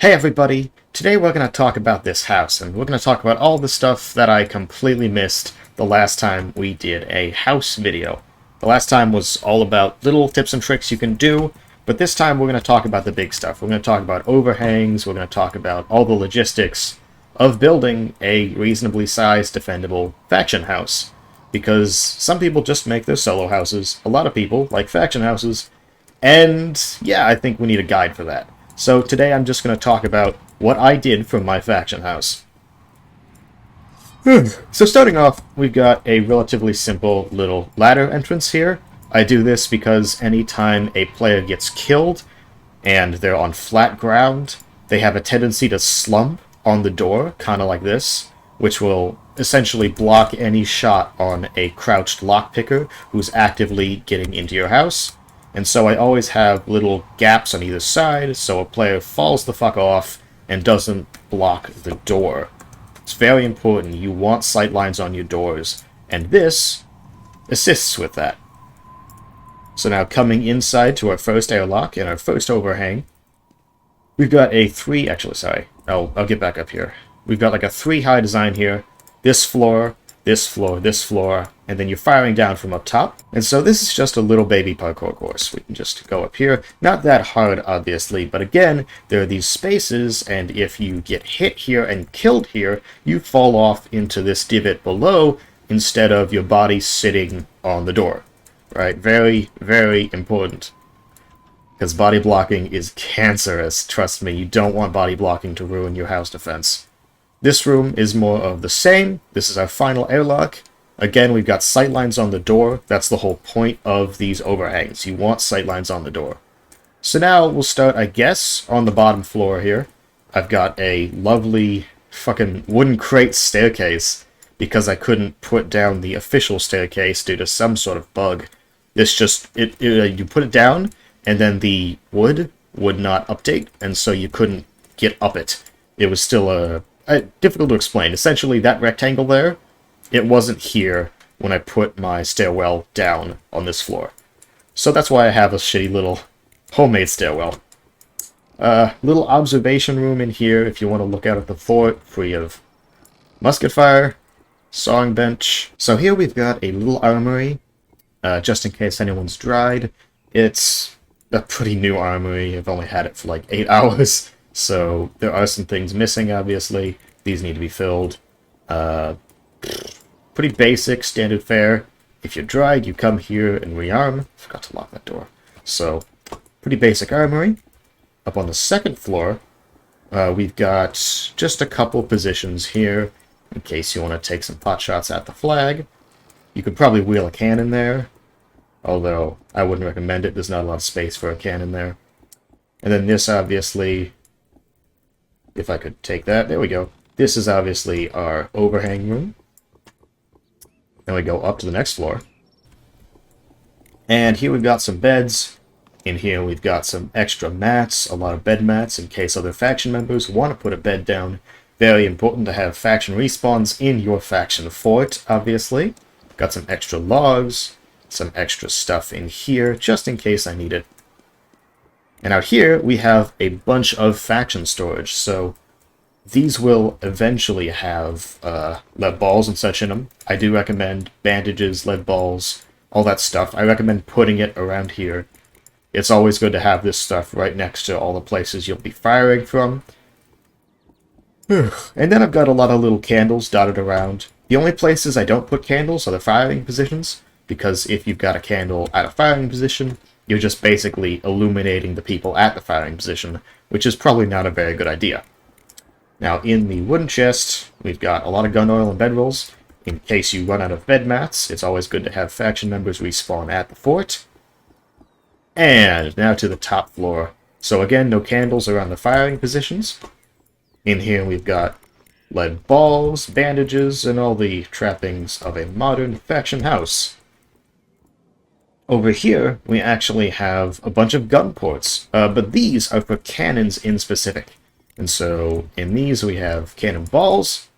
Hey everybody! Today we're going to talk about this house, and we're going to talk about all the stuff that I completely missed the last time we did a house video. The last time was all about little tips and tricks you can do, but this time we're going to talk about the big stuff. We're going to talk about overhangs, we're going to talk about all the logistics of building a reasonably sized, defendable faction house. Because some people just make their solo houses, a lot of people like faction houses, and yeah, I think we need a guide for that. So today I'm just going to talk about what I did from my faction house. So starting off, we've got a relatively simple little ladder entrance here. I do this because anytime a player gets killed and they're on flat ground, they have a tendency to slump on the door, kind of like this, which will essentially block any shot on a crouched lockpicker who's actively getting into your house. And so I always have little gaps on either side, so a player falls the fuck off and doesn't block the door. It's very important. You want sight lines on your doors, and this assists with that. So now coming inside to our first airlock and our first overhang, we've got a I'll get back up here. We've got like a 3-high design here. This floor, this floor, this floor, and then you're firing down from up top. And so this is just a little baby parkour course. We can just go up here. Not that hard, obviously, but again, there are these spaces, and if you get hit here and killed here, you fall off into this divot below instead of your body sitting on the door. Right? Very, very important. Because body blocking is cancerous, trust me. You don't want body blocking to ruin your house defense. This room is more of the same. This is our final airlock. Again, we've got sightlines on the door. That's the whole point of these overhangs. You want sightlines on the door. So now we'll start, I guess, on the bottom floor here. I've got a lovely fucking wooden crate staircase because I couldn't put down the official staircase due to some sort of bug. This just, you put it down and then the wood would not update, and so you couldn't get up it. It was still difficult to explain. Essentially, that rectangle there, it wasn't here when I put my stairwell down on this floor. So that's why I have a shitty little homemade stairwell. Little observation room in here if you want to look out at the fort, free of musket fire, sawing bench. So here we've got a little armory, just in case anyone's dried. It's a pretty new armory. I've only had it for like 8 hours. So there are some things missing, obviously. These need to be filled. Pretty basic, standard fare. If you're dried, you come here and rearm. Forgot to lock that door. So, pretty basic armory. Up on the second floor, we've got just a couple positions here, in case you want to take some pot shots at the flag. You could probably wheel a cannon there, although I wouldn't recommend it. There's not a lot of space for a cannon there. And then this, obviously, if I could take that, there we go. This is obviously our overhang room. Then we go up to the next floor. And here we've got some beds. In here we've got some extra mats, a lot of bed mats in case other faction members want to put a bed down. Very important to have faction respawns in your faction fort, obviously. Got some extra logs, some extra stuff in here, just in case I need it. And out here we have a bunch of faction storage, so these will eventually have lead balls and such in them. I do recommend bandages, lead balls, all that stuff. I recommend putting it around here. It's always good to have this stuff right next to all the places you'll be firing from. And then I've got a lot of little candles dotted around. The only places I don't put candles are the firing positions, because if you've got a candle at a firing position, you're just basically illuminating the people at the firing position, which is probably not a very good idea. Now, in the wooden chest, we've got a lot of gun oil and bedrolls. In case you run out of bed mats, it's always good to have faction members respawn at the fort. And now to the top floor. So again, no candles around the firing positions. In here we've got lead balls, bandages, and all the trappings of a modern faction house. Over here, we actually have a bunch of gun ports, but these are for cannons in specific. And so, in these we have cannon balls.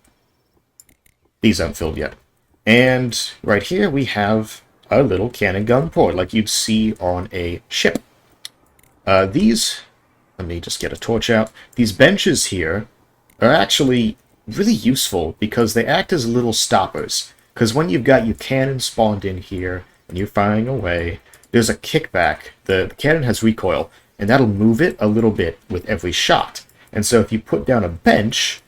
These aren't filled yet. And right here we have a little cannon gun port, like you'd see on a ship. These Let me just get a torch out. These benches here are actually really useful because they act as little stoppers. Because when you've got your cannon spawned in here and you're firing away, there's a kickback. The cannon has recoil, and that'll move it a little bit with every shot. And so if you put down a bench,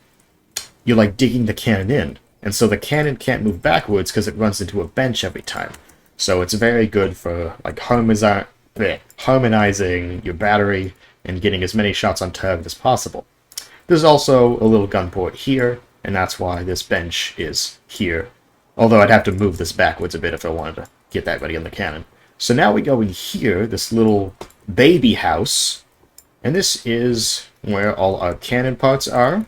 you're like digging the cannon in. And so the cannon can't move backwards because it runs into a bench every time. So it's very good for like harmonizing your battery and getting as many shots on target as possible. There's also a little gun port here, and that's why this bench is here. Although I'd have to move this backwards a bit if I wanted to get that ready on the cannon. So now we go in here, this little baby house, and this is where all our cannon parts are.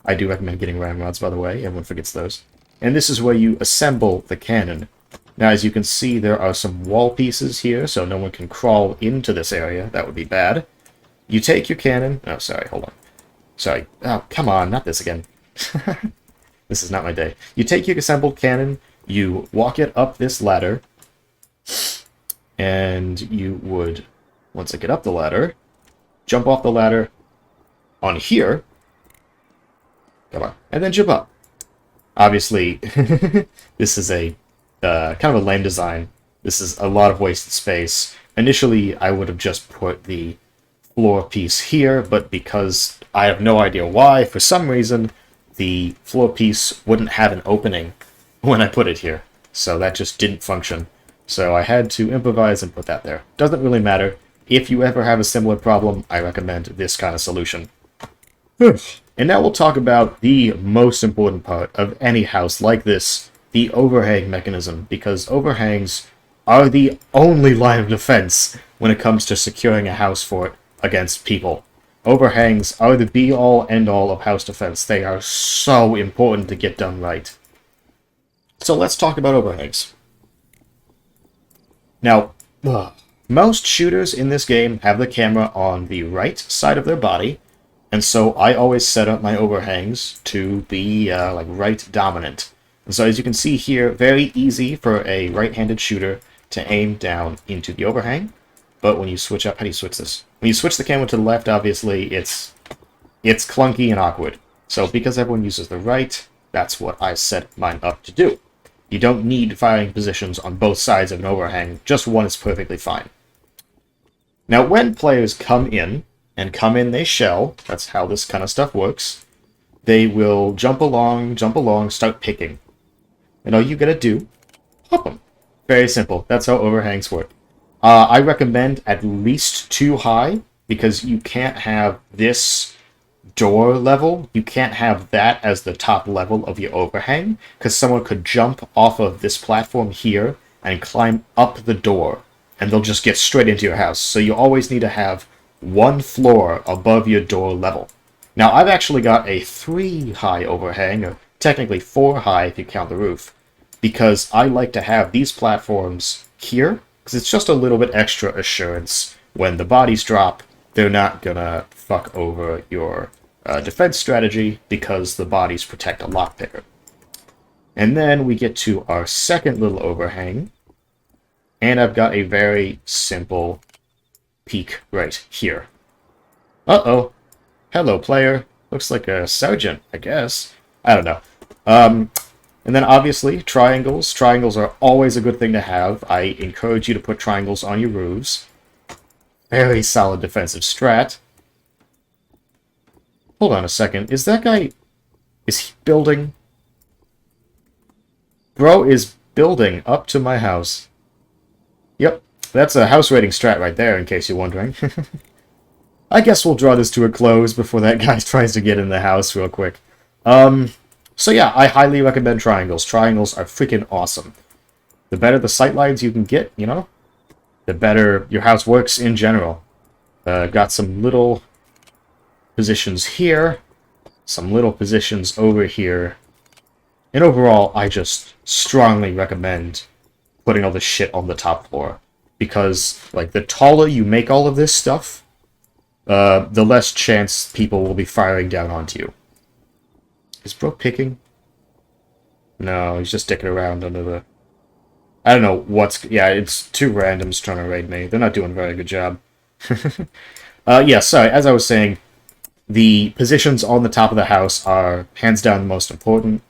I do recommend getting ramrods, by the way. Everyone forgets those. And this is where you assemble the cannon. Now, as you can see, there are some wall pieces here, so no one can crawl into this area. That would be bad. You take your cannon... Oh, sorry, hold on. Sorry. Oh, come on, not this again. This is not my day. You take your assembled cannon, you walk it up this ladder, and you would, once I get up the ladder, jump off the ladder on here, come on, and then jump up. Obviously, this is a kind of a lame design. This is a lot of wasted space. Initially, I would have just put the floor piece here, but because I have no idea why, for some reason, the floor piece wouldn't have an opening when I put it here. So that just didn't function. So I had to improvise and put that there. Doesn't really matter. If you ever have a similar problem, I recommend this kind of solution. And now we'll talk about the most important part of any house like this, the overhang mechanism, because overhangs are the only line of defense when it comes to securing a house fort against people. Overhangs are the be-all, end-all of house defense. They are so important to get done right. So let's talk about overhangs. Now, most shooters in this game have the camera on the right side of their body, and so I always set up my overhangs to be like right dominant. And so as you can see here, very easy for a right-handed shooter to aim down into the overhang. But when you switch up, how do you switch this? When you switch the camera to the left, obviously, it's clunky and awkward. So because everyone uses the right, that's what I set mine up to do. You don't need firing positions on both sides of an overhang. Just one is perfectly fine. Now, when players come in, and come in they shall, that's how this kind of stuff works, they will jump along, start picking. And all you gotta do, pop them. Very simple. That's how overhangs work. I recommend at least 2 high, because you can't have this door level. You can't have that as the top level of your overhang, because someone could jump off of this platform here and climb up the door, and they'll just get straight into your house. So you always need to have 1 floor above your door level. Now, I've actually got a 3 high overhang, or technically 4 high if you count the roof, because I like to have these platforms here, because it's just a little bit extra assurance. When the bodies drop, they're not gonna fuck over your defense strategy, because the bodies protect a lockpicker. And then we get to our second little overhang, and I've got a very simple peak right here. Uh-oh. Hello, player. Looks like a sergeant, I guess. I don't know. And then obviously, triangles. Triangles are always a good thing to have. I encourage you to put triangles on your roofs. Very solid defensive strat. Hold on a second. Is that guy... is he building? Bro is building up to my house. Yep. That's a house raiding strat right there, in case you're wondering. I guess we'll draw this to a close before that guy tries to get in the house real quick. So yeah, I highly recommend triangles. Triangles are freaking awesome. The better the sight lines you can get, you know, the better your house works in general. Got some little positions here, some little positions over here. And overall, I just strongly recommend putting all this shit on the top floor. Because, like, the taller you make all of this stuff, the less chance people will be firing down onto you. Is Bro picking? No, he's just sticking around under the... I don't know what's... Yeah, it's 2 randoms trying to raid me. They're not doing a very good job. Yeah, sorry, as I was saying, the positions on the top of the house are hands down the most important,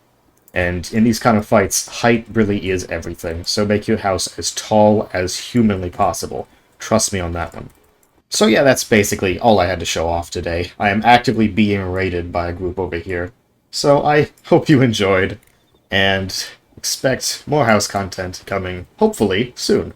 and in these kind of fights, height really is everything, so make your house as tall as humanly possible. Trust me on that one. So yeah, that's basically all I had to show off today. I am actively being raided by a group over here. So I hope you enjoyed, and expect more house content coming, hopefully, soon.